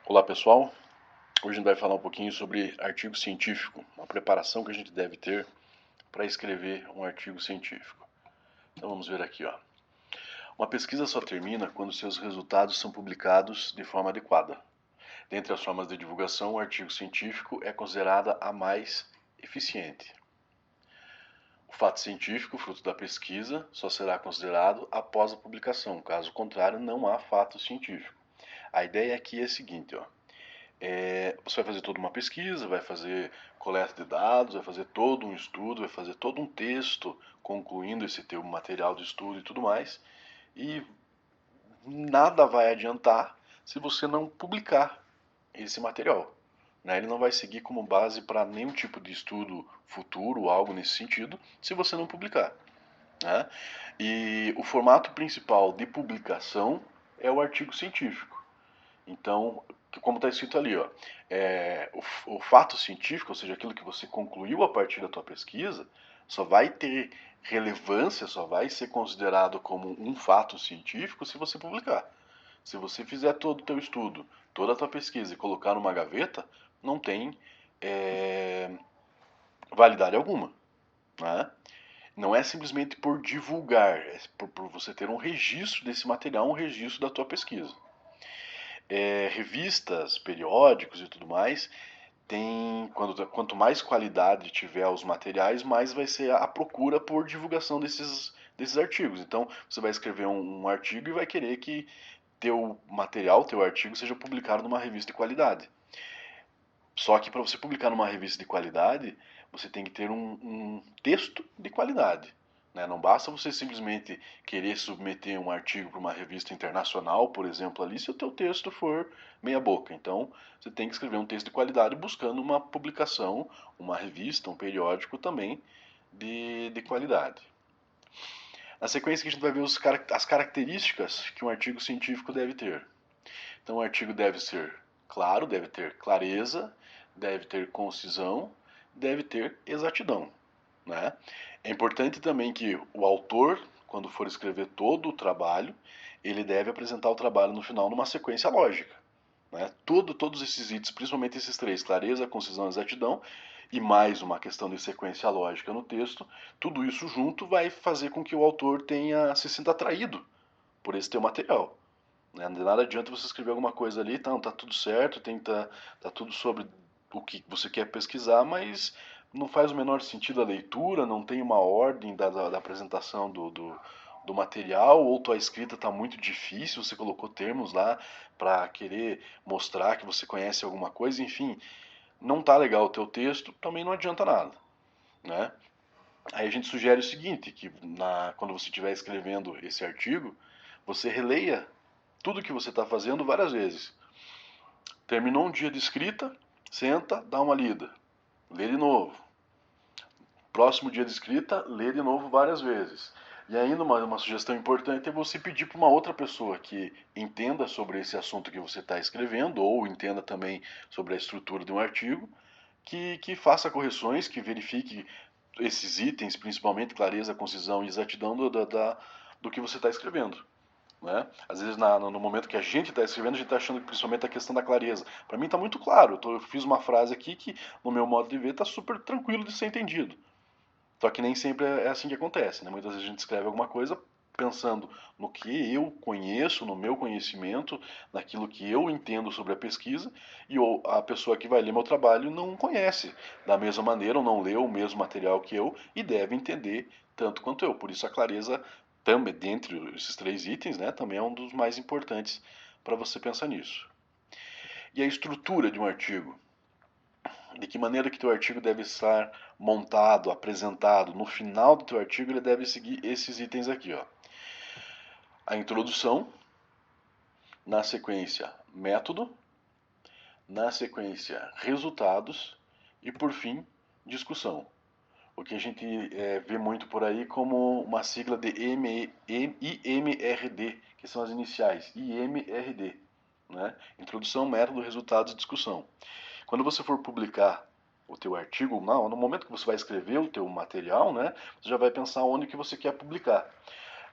Olá pessoal, hoje a gente vai falar um pouquinho sobre artigo científico, uma preparação que a gente deve ter para escrever um artigo científico. Então vamos ver aqui, ó. Uma pesquisa só termina quando seus resultados são publicados de forma adequada. Dentre as formas de divulgação, o artigo científico é considerada a mais eficiente. O fato científico, fruto da pesquisa, só será considerado após a publicação, caso contrário, não há fato científico. A ideia aqui é a seguinte, ó. Você vai fazer toda uma pesquisa, vai fazer coleta de dados, vai fazer todo um estudo, vai fazer todo um texto concluindo esse teu material de estudo e tudo mais, e nada vai adiantar se você não publicar esse material. Né? Ele não vai seguir como base para nenhum tipo de estudo futuro ou algo nesse sentido, se você não publicar. Né? E o formato principal de publicação é o artigo científico. Então, como está escrito ali, ó, o fato científico, ou seja, aquilo que você concluiu a partir da tua pesquisa, só vai ter relevância, só vai ser considerado como um fato científico se você publicar. Se você fizer todo o teu estudo, toda a tua pesquisa e colocar numa gaveta, não tem é, validade alguma. Né? Não é simplesmente por divulgar, é por você ter um registro desse material, um registro da tua pesquisa. Revistas, periódicos e tudo mais, quanto mais qualidade tiver os materiais, mais vai ser a procura por divulgação desses artigos. Então, você vai escrever um artigo e vai querer que teu material, teu artigo, seja publicado numa revista de qualidade. Só que para você publicar numa revista de qualidade, você tem que ter um texto de qualidade. Né? Não basta você simplesmente querer submeter um artigo para uma revista internacional, por exemplo, ali, se o teu texto for meia boca. Então, você tem que escrever um texto de qualidade buscando uma publicação, uma revista, um periódico também de qualidade. Na sequência que a gente vai ver as características que um artigo científico deve ter. Então, o artigo deve ser claro, deve ter clareza, deve ter concisão, deve ter exatidão. Né? É importante também que o autor, quando for escrever todo o trabalho, ele deve apresentar o trabalho no final numa sequência lógica. Né? Todos esses itens, principalmente esses três, clareza, concisão e exatidão, e mais uma questão de sequência lógica no texto, tudo isso junto vai fazer com que o autor se sinta atraído por esse teu material. Né? De nada adianta você escrever alguma coisa ali, tá tudo certo, tá tudo sobre o que você quer pesquisar, mas não faz o menor sentido a leitura, não tem uma ordem da apresentação do material, ou tua escrita está muito difícil, você colocou termos lá para querer mostrar que você conhece alguma coisa, enfim, não tá legal o teu texto, também não adianta nada. Né? Aí a gente sugere o seguinte, que quando você estiver escrevendo esse artigo, você releia tudo que você está fazendo várias vezes. Terminou um dia de escrita, senta, dá uma lida, lê de novo. Próximo dia de escrita, lê de novo várias vezes. E ainda uma sugestão importante é você pedir para uma outra pessoa que entenda sobre esse assunto que você está escrevendo, ou entenda também sobre a estrutura de um artigo, que faça correções, que verifique esses itens, principalmente clareza, concisão e exatidão do que você está escrevendo. Né? Às vezes, no momento que a gente está escrevendo, a gente está achando que principalmente a questão da clareza. Para mim está muito claro. Eu fiz uma frase aqui que, no meu modo de ver, está super tranquilo de ser entendido. Só que nem sempre é assim que acontece. Né? Muitas vezes a gente escreve alguma coisa pensando no que eu conheço, no meu conhecimento, naquilo que eu entendo sobre a pesquisa, e a pessoa que vai ler meu trabalho não conhece da mesma maneira, ou não leu o mesmo material que eu, e deve entender tanto quanto eu. Por isso a clareza, também, dentre esses três itens, né, também é um dos mais importantes para você pensar nisso. E a estrutura de um artigo? De que maneira que teu artigo deve estar montado, apresentado? No final do teu artigo ele deve seguir esses itens aqui, ó. A introdução, na sequência método, na sequência resultados e por fim discussão. O que a gente vê muito por aí como uma sigla de IMRD, que são as iniciais, IMRD, né? Introdução, método, resultados e discussão. Quando você for publicar o teu artigo, não, no momento que você vai escrever o teu material, né, você já vai pensar onde que você quer publicar.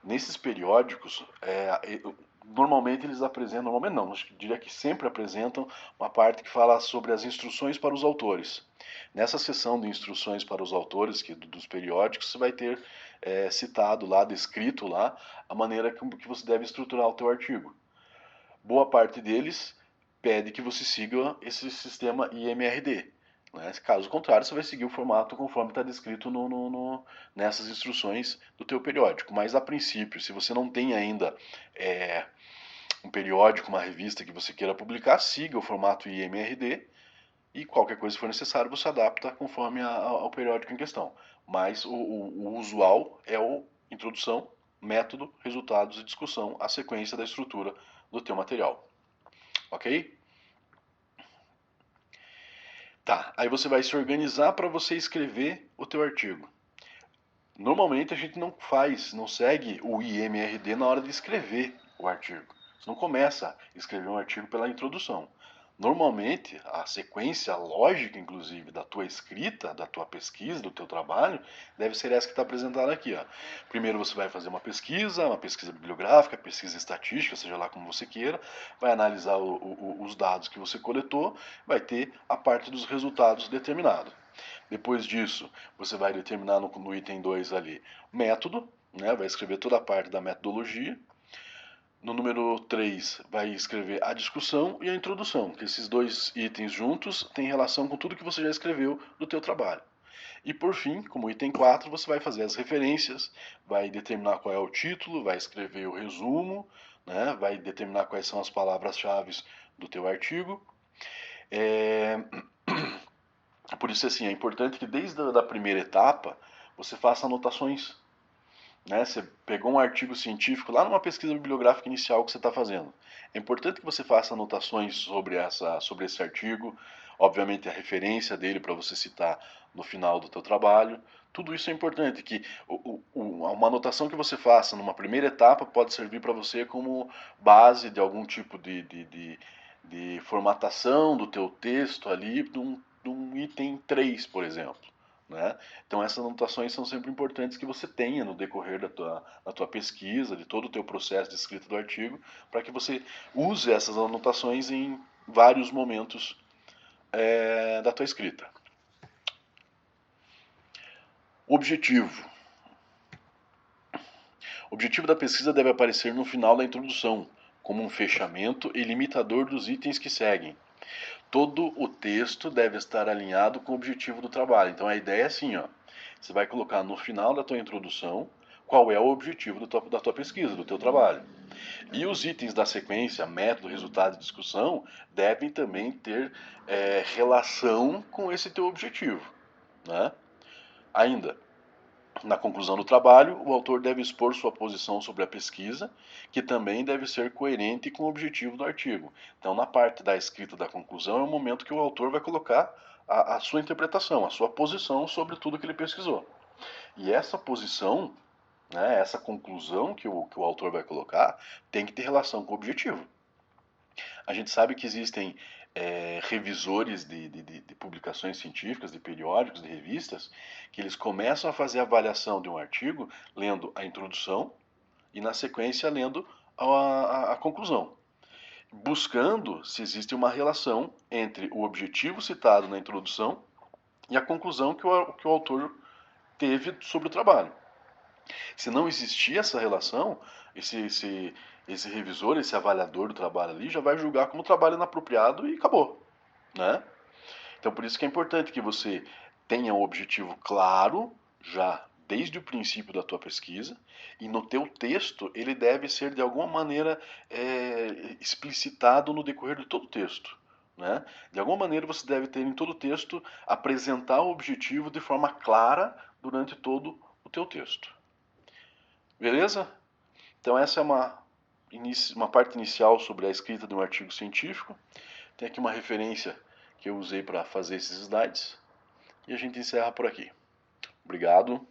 Nesses periódicos, normalmente eles apresentam, normalmente não, acho que diria que sempre apresentam uma parte que fala sobre as instruções para os autores. Nessa seção de instruções para os autores dos periódicos, você vai ter citado lá, descrito lá, a maneira que você deve estruturar o teu artigo. Boa parte deles pede que você siga esse sistema IMRD. Né? Caso contrário, você vai seguir o formato conforme está descrito nessas instruções do teu periódico. Mas a princípio, se você não tem ainda um periódico, uma revista que você queira publicar, siga o formato IMRD e qualquer coisa que for necessário você adapta conforme ao periódico em questão. Mas o usual é o introdução, método, resultados e discussão, a sequência da estrutura do teu material. Ok? Tá, aí você vai se organizar para você escrever o teu artigo. Normalmente a gente não segue o IMRD na hora de escrever o artigo. Você não começa a escrever um artigo pela introdução. Normalmente, a sequência lógica, inclusive, da tua escrita, da tua pesquisa, do teu trabalho, deve ser essa que está apresentada aqui. Ó. Primeiro você vai fazer uma pesquisa bibliográfica, pesquisa estatística, seja lá como você queira, vai analisar os dados que você coletou, vai ter a parte dos resultados determinado. Depois disso, você vai determinar no item 2 ali método, né? Vai escrever toda a parte da metodologia. No número 3, vai escrever a discussão e a introdução, que esses dois itens juntos têm relação com tudo que você já escreveu do teu trabalho. E por fim, como item 4, você vai fazer as referências, vai determinar qual é o título, vai escrever o resumo, né? Vai determinar quais são as palavras-chave do teu artigo. Por isso, assim, é importante que desde a primeira etapa você faça anotações. Né? Você pegou um artigo científico lá numa pesquisa bibliográfica inicial que você está fazendo. É importante que você faça anotações sobre esse artigo, obviamente a referência dele para você citar no final do teu trabalho. Tudo isso é importante, que uma anotação que você faça numa primeira etapa pode servir para você como base de algum tipo de formatação do teu texto ali, de um item 3, por exemplo. Né? Então essas anotações são sempre importantes que você tenha no decorrer da tua pesquisa, de todo o teu processo de escrita do artigo, para que você use essas anotações em vários momentos da tua escrita. Objetivo. O objetivo da pesquisa deve aparecer no final da introdução, como um fechamento e limitador dos itens que seguem. Todo o texto deve estar alinhado com o objetivo do trabalho. Então a ideia é assim, ó. Você vai colocar no final da tua introdução qual é o objetivo da tua pesquisa, do teu trabalho. E os itens da sequência, método, resultado e discussão, devem também ter relação com esse teu objetivo. Né? Ainda, na conclusão do trabalho, o autor deve expor sua posição sobre a pesquisa, que também deve ser coerente com o objetivo do artigo. Então, na parte da escrita da conclusão, é o momento que o autor vai colocar a sua interpretação, a sua posição sobre tudo que ele pesquisou. E essa posição, né, essa conclusão que o autor vai colocar, tem que ter relação com o objetivo. A gente sabe que existem revisores de publicações científicas, de periódicos, de revistas, que eles começam a fazer a avaliação de um artigo lendo a introdução e, na sequência, lendo a conclusão, buscando se existe uma relação entre o objetivo citado na introdução e a conclusão que o autor teve sobre o trabalho. Se não existir essa relação, esse revisor, esse avaliador do trabalho ali, já vai julgar como trabalho inapropriado e acabou, né? Então, por isso que é importante que você tenha um objetivo claro, já desde o princípio da tua pesquisa, e no teu texto ele deve ser de alguma maneira explicitado no decorrer de todo o texto. Né? De alguma maneira você deve ter em todo o texto apresentar o objetivo de forma clara durante todo o teu texto. Beleza? Então essa é uma parte inicial sobre a escrita de um artigo científico. Tem aqui uma referência que eu usei para fazer esses slides. E a gente encerra por aqui. Obrigado.